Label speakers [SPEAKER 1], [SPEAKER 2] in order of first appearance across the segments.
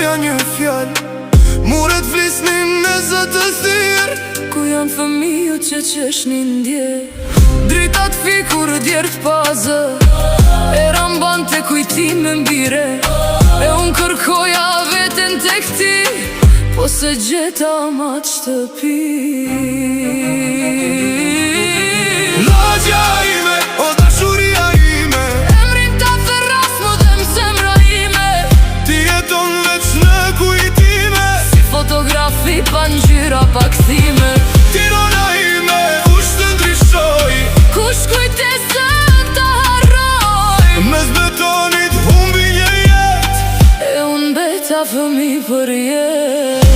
[SPEAKER 1] asnja një fjall. Muret flisnin në zëtë thirë,
[SPEAKER 2] ku janë fëmijët që qeshnin ndje. Dritat fikur djertë pazë, e ramban të kujtime mbire. E unë kërkoja veten të këti, po se gjeta mat shtëpi.
[SPEAKER 1] Lagja ime, o dashuria ime,
[SPEAKER 2] Emrin ta ferras më dhe m'zemra ime.
[SPEAKER 1] ti jeton veç në kujtime,
[SPEAKER 2] Si fotografi pa ngjyra pa kthime.
[SPEAKER 1] Tirana ime, kush të ndryshoj,
[SPEAKER 2] Kush kujtesën ta harroj.
[SPEAKER 1] mes betonit humbi një jet.
[SPEAKER 2] E unë beta fëmi për jetë.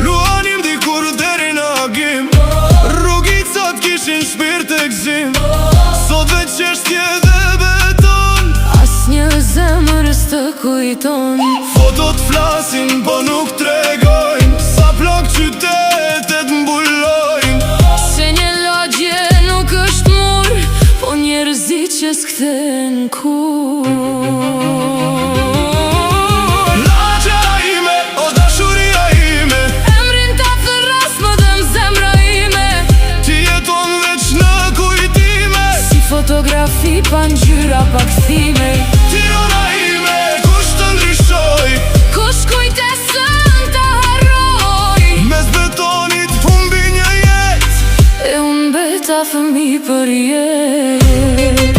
[SPEAKER 1] Luanim dikur deri në agim, rrugicat kishin shpirt e gzim. Sot veç qeshtje dhe beton,
[SPEAKER 2] Asnjë zemrës të kujton.
[SPEAKER 1] fotot flasin po nuk tregojnë, sa plak qytetet mbulojnë.
[SPEAKER 2] Se një lagje nuk është mur, po njerëzit që s'kthen kur.
[SPEAKER 1] Lagja ime, o dashuria ime,
[SPEAKER 2] Emrin ta ferras më dhe m'zemra ime.
[SPEAKER 1] ti jeton veç në kujtime,
[SPEAKER 2] Si fotografi pa ngjyra pa kthime.
[SPEAKER 1] Tirana ime, kush të ndryshoj,
[SPEAKER 2] Kush kujtesën ta harroj.
[SPEAKER 1] mes betonit humbi një jet.
[SPEAKER 2] E unë beta fëmi për jetë.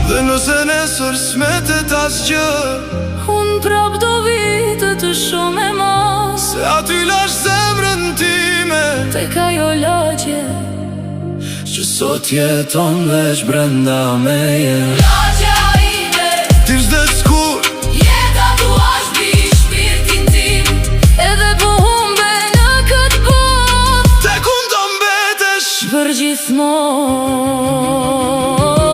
[SPEAKER 1] Dhe nëse nesër smetet asgjë,
[SPEAKER 2] Unë prap do vitë të shumë e mas,
[SPEAKER 1] se aty lash zemrën time,
[SPEAKER 2] tek ajo lagje
[SPEAKER 1] që sot jeton veç brenda meje.